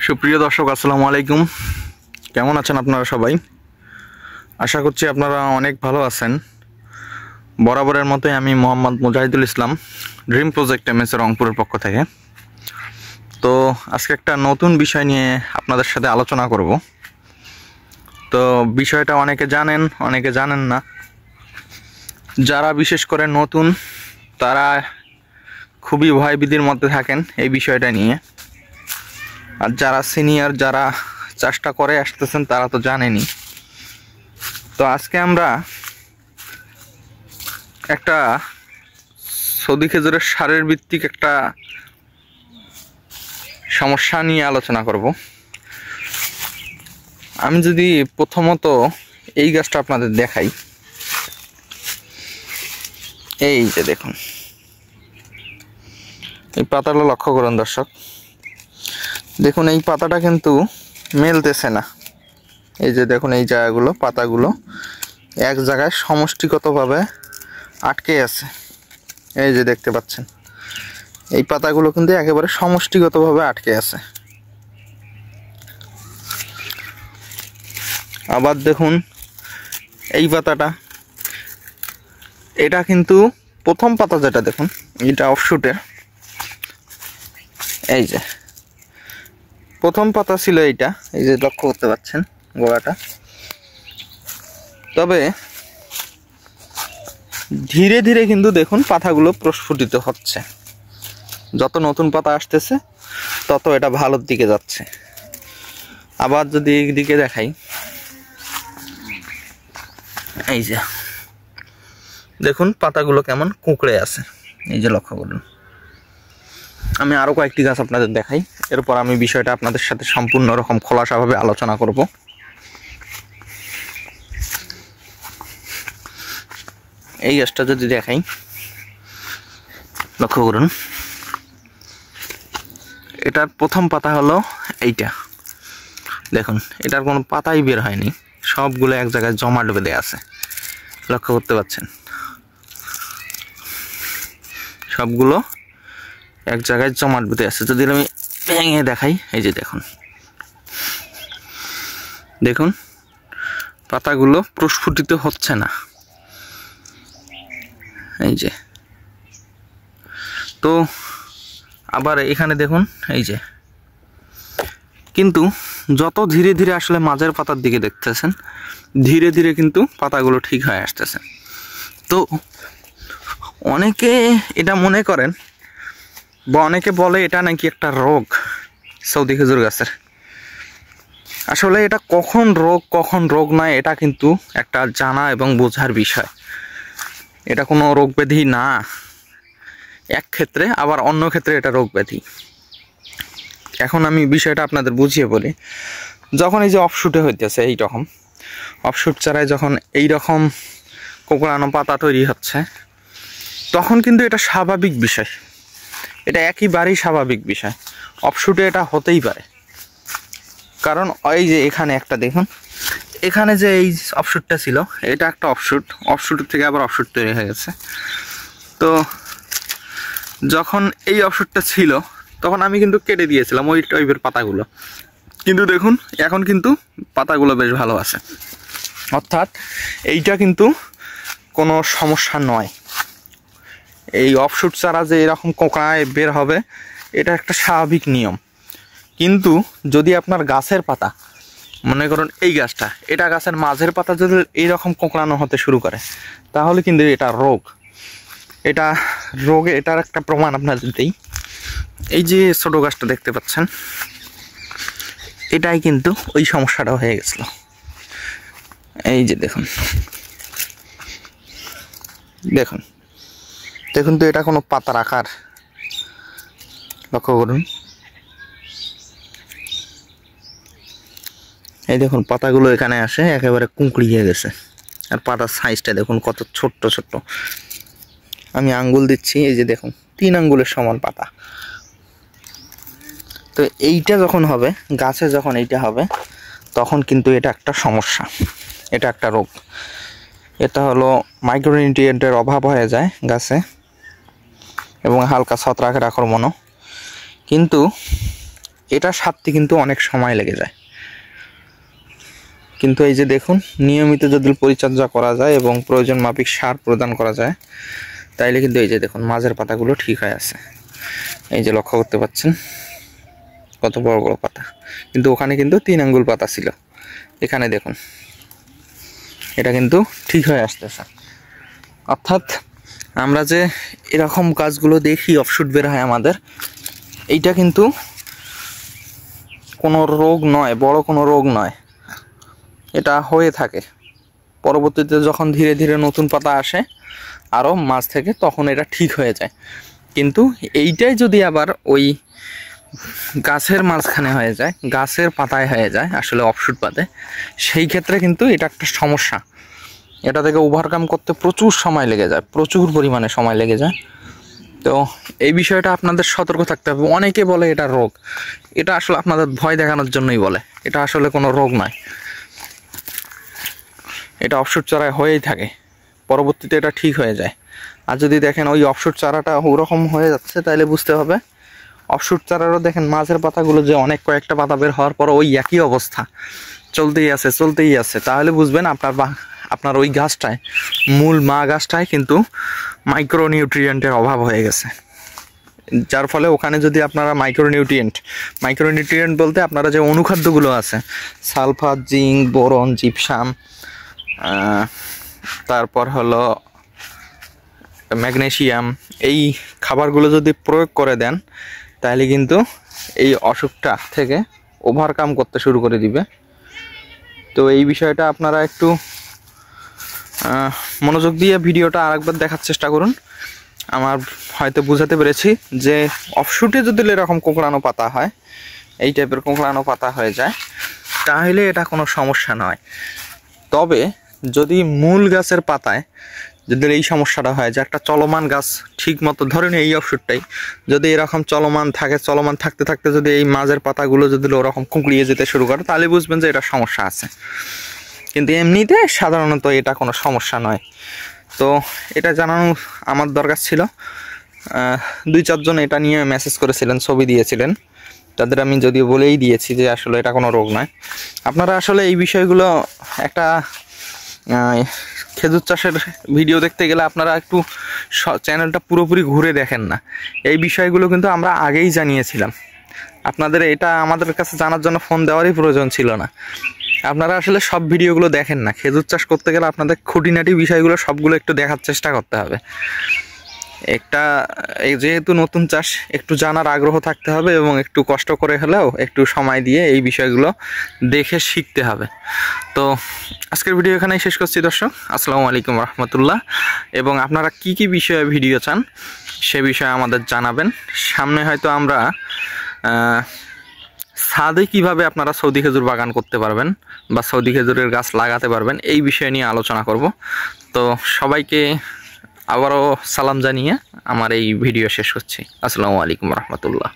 সুপ্রিয় দর্শক আসসালামু আলাইকুম। কেমন আছেন আপনারা সবাই? আশা করছি আপনারা অনেক ভালো আছেন। বরাবরের মতোই আমি Mohammad Mujahidul Islam, dream project MS রংপুরের পক্ষ থেকে। তো আজকে একটা নতুন বিষয় নিয়ে আপনাদের সাথে আলোচনা করব। তো বিষয়টা অনেকে জানেন, অনেকে জানেন না। যারা বিশেষ করে নতুন তারা খুবই ভয়ভীতির মধ্যে থাকেন এই বিষয়টা নিয়ে। আর যারা সিনিয়র, যারা চাষটা করে আসতেছেন তারা তো জানেনই। তো আজকে আমরা একটা সৌদি খেজুরের সারের ভিত্তিক একটা সমস্যা নিয়ে আলোচনা করব। আমি যদি প্রথমত এই গাছটা আপনাদের দেখাই, এই যে দেখুন এই পাতাটা লক্ষ্য করুন দর্শক। দেখুন এই পাতাটা কিন্তু মেলতেছে না। এই যে দেখুন এই জায়গাগুলো, পাতাগুলো এক জায়গায় সমষ্টিগতভাবে আটকে আছে। এই যে দেখতে পাচ্ছেন এই পাতাগুলো কিন্তু একেবারে সমষ্টিগতভাবে আটকে আছে। আবার দেখুন এই পাতাটা, এটা কিন্তু প্রথম পাতা যেটা দেখুন এটা অফশুটের। এই যে প্রথম পাতা ছিল এইটা, এই যে লক্ষ্য করতে পাচ্ছেন গোড়াটা। তবে ধীরে ধীরে কিন্তু দেখুন পাতাগুলো প্রস্ফুটিত হচ্ছে। যত নতুন পাতা আসতেছে তত এটা ভালোর দিকে যাচ্ছে। আবার যদি এই দিকে দেখাই, এই যে দেখুন পাতাগুলো কেমন কুঁকড়ে আছে, এই যে লক্ষ্য করুন। আমি আরো কয়েকটি গাছ আপনাদের দেখাই, এরপর আমি বিষয়টা আপনাদের সাথে সম্পূর্ণ রকম খোলাসাভাবে আলোচনা করব। এই গাছটা যদি দেখাই, লক্ষ্য করুন এটার প্রথম পাতা হলো এইটা। দেখুন এটার কোনো পাতাই বের হয়নি, সবগুলো এক জায়গায় জমাট বেঁধে আছে, লক্ষ্য করতে পাচ্ছেন। সবগুলো এক জায়গায় জমাট বেঁধে আছে। যদি আমি ভেঙে দেখাই, এই যে দেখুন, দেখুন পাতাগুলো প্রস্ফুটিত হচ্ছে না। এই যে তো আবার এখানে দেখুন, এই যে কিন্তু যত ধীরে ধীরে আসলে মাঝের পাতার দিকে দেখতেছেন, ধীরে ধীরে কিন্তু পাতাগুলো ঠিক হয়ে আসতেছে। তো অনেকে এটা মনে করেন বা অনেকে বলে এটা নাকি একটা রোগ সৌদি খেজুর গাছের। আসলে এটা কখন রোগ নয় এটা কিন্তু একটা জানা এবং বোঝার বিষয়। এটা কোনো রোগ ব্যাধি না এক ক্ষেত্রে, আবার অন্য ক্ষেত্রে এটা রোগ ব্যাধি। এখন আমি বিষয়টা আপনাদের বুঝিয়ে বলি। যখন এই যে অফশুটে হইতেছে এইরকম, অফশুট ছাড়াই যখন এইরকম কোঁকড়ানো পাতা তৈরি হচ্ছে, তখন কিন্তু এটা স্বাভাবিক বিষয়, এটা একেবারেই স্বাভাবিক বিষয়। অফশুটে এটা হতেই পারে, কারণ ওই যে এখানে একটা দেখুন, এখানে যে এই অফশুটটা ছিল এটা একটা অফশুট থেকে আবার অফশুট তৈরি হয়ে গেছে। তো যখন এই অফশুটটা ছিল তখন আমি কিন্তু কেটে দিয়েছিলাম ওই টাইপের পাতাগুলো, কিন্তু দেখুন এখন কিন্তু পাতাগুলো বেশ ভালো আছে। অর্থাৎ এইটা কিন্তু কোনো সমস্যা নয়। এই অফশুট ছাড়া যে এরকম কোঁকড়ায় বের হবে এটা একটা স্বাভাবিক নিয়ম। কিন্তু যদি আপনার গাছের পাতা, মনে করুন এই গাছটা, এটা গাছের মাঝের পাতা যদি এইরকম কোঁকড়ানো হতে শুরু করে, তাহলে কিন্তু এটা রোগ। এটা রোগে এটার একটা প্রমাণ আপনাদের দিই। এই যে ছোট গাছটা দেখতে পাচ্ছেন, এটাই কিন্তু ওই সমস্যাটা হয়ে গেছিল। এই যে দেখুন, দেখুন দেখুন তো এটা কোনো পাতার আকার, লক্ষ্য করুন। এই দেখুন পাতাগুলো এখানে আসে একেবারে কুঁকড়িয়ে গেছে। আর পাতার সাইজটা দেখুন কত ছোট্ট ছোট্ট। আমি আঙ্গুল দিচ্ছি, এই যে দেখুন 3 আঙ্গুলের সমান পাতা। তো এইটা যখন হবে গাছে, যখন এইটা হবে তখন কিন্তু এটা একটা সমস্যা, এটা একটা রোগ। এটা হলো মাইক্রোনিউট্রিয়েন্টের অভাব হয়ে যায় গাছে এবং হালকা ছত্রাকের আক্রমণও। কিন্তু এটা সারতে কিন্তু অনেক সময় লেগে যায়। কিন্তু এই যে দেখুন, নিয়মিত যদি পরিচর্যা করা যায় এবং প্রয়োজন মাফিক সার প্রদান করা যায়, তাইলে কিন্তু এই যে দেখুন মাঝের পাতাগুলো ঠিক হয়ে আছে। এই যে লক্ষ্য করতে পাচ্ছেন কত বড় বড় পাতা, কিন্তু ওখানে কিন্তু 3 আঙ্গুল পাতা ছিল, এখানে দেখুন এটা কিন্তু ঠিক হয়ে আসতেছে। অর্থাৎ আমরা যে এরকম কাজগুলো দেখি অফশুট বের হয় আমাদের, এইটা কিন্তু কোনো রোগ নয়, বড় কোনো রোগ নয়, এটা হয়ে থাকে। পরবর্তীতে যখন ধীরে ধীরে নতুন পাতা আসে আরও মাঝ থেকে, তখন এটা ঠিক হয়ে যায়। কিন্তু এইটাই যদি আবার ওই গাছের মাঝখানে হয়ে যায়, গাছের পাতায় হয়ে যায়, আসলে অফশুট পাতে, সেই ক্ষেত্রে কিন্তু এটা একটা সমস্যা। এটা থেকে ওভারকাম করতে প্রচুর সময় লেগে যায়, প্রচুর পরিমাণে সময় লেগে যায়। তো এই বিষয়টা আপনাদের সতর্ক থাকতে হবে। অনেকে বলে এটা রোগ, এটা আসলে আপনাদের ভয় দেখানোর জন্যই বলে, এটা আসলে কোনো রোগ নয়। এটা অফশুট চারায় হয়েই থাকে, পরবর্তীতে এটা ঠিক হয়ে যায়। আর যদি দেখেন ওই অফশুট চারাটা ওরকম হয়ে যাচ্ছে, তাহলে বুঝতে হবে অফশুট চারারও দেখেন মাঝের পাতাগুলো যে অনেক কয়েকটা পাতা বের হওয়ার পর ওই একই অবস্থা চলতেই আছে, তাহলে বুঝবেন আপনার ওই গাছটায়, মূল মা গাছটায় কিন্তু মাইক্রোনিউট্রিয়েন্টের অভাব হয়ে গেছে। যার ফলে ওখানে যদি আপনারা মাইক্রোনিউট্রিয়েন্ট বলতে আপনারা যে অনুখাদ্যগুলো আছে, সালফার, জিঙ্ক, বোরন, জিপসাম, তারপর হলো ম্যাগনেসিয়াম, এই খাবারগুলো যদি প্রয়োগ করে দেন, তাহলে কিন্তু এই অসুখটা থেকে ওভারকাম করতে শুরু করে দিবে। তো এই বিষয়টা আপনারা একটু মনোযোগ দিয়ে ভিডিওটা আরেকবার দেখার চেষ্টা করুন। আমার হয়তো বুঝাতে পেরেছি যে অফশুটে যদি এরকম কোঁকড়ানো পাতা হয়, এই টাইপের কোঁকড়ানো পাতা হয়ে যায়, তাহলে এটা কোনো সমস্যা নয়। তবে যদি মূল গাছের পাতায় যদি এই সমস্যাটা হয়, যে একটা চলমান গাছ ঠিক মতো, ধরেন এই অফশুটটাই যদি এরকম চলমান থাকতে থাকতে যদি এই মাঝের পাতাগুলো যদি ওরকম কুঁকড়িয়ে যেতে শুরু করে, তাহলে বুঝবেন যে এটা সমস্যা আছে। কিন্তু এমনিতে সাধারণত এটা কোনো সমস্যা নয়। তো এটা জানানো আমার দরকার ছিল। 2-4 জন এটা নিয়ে মেসেজ করেছিলেন, ছবি দিয়েছিলেন, তাদের আমি যদিও বলেই দিয়েছি যে আসলে এটা কোনো রোগ নয়। আপনারা আসলে এই বিষয়গুলো, একটা খেজুর চাষের ভিডিও দেখতে গেলে আপনারা একটু চ্যানেলটা পুরোপুরি ঘুরে দেখেন না। এই বিষয়গুলো কিন্তু আমরা আগেই জানিয়েছিলাম আপনাদের, এটা আমাদের কাছে জানার জন্য ফোন দেওয়ারই প্রয়োজন ছিল না। আপনারা আসলে সব ভিডিওগুলো দেখেন না। খেজুর চাষ করতে গেলে আপনাদের খুঁটিনাটি বিষয়গুলো সবগুলো একটু দেখার চেষ্টা করতে হবে। যেহেতু নতুন চাষ, একটু জানার আগ্রহ থাকতে হবে এবং একটু কষ্ট করে হলেও একটু সময় দিয়ে এই বিষয়গুলো দেখে শিখতে হবে। তো আজকের ভিডিও এখানেই শেষ করছি দর্শক। আসসালামু আলাইকুম রহমতুল্লাহ। এবং আপনারা কি কি বিষয়ে ভিডিও চান সে বিষয়ে আমাদের জানাবেন। সামনে হয়তো আমরা ছাদে কিভাবে আপনারা সৌদি খেজুর বাগান করতে পারবেন বা সৌদি খেজুরের গাছ লাগাতে পারবেন, এই বিষয় নিয়ে আলোচনা করব। তো সবাইকে আবারও সালাম জানিয়ে আমার এই ভিডিও শেষ করছি। আসসালামু আলাইকুম রহমতুল্লাহ।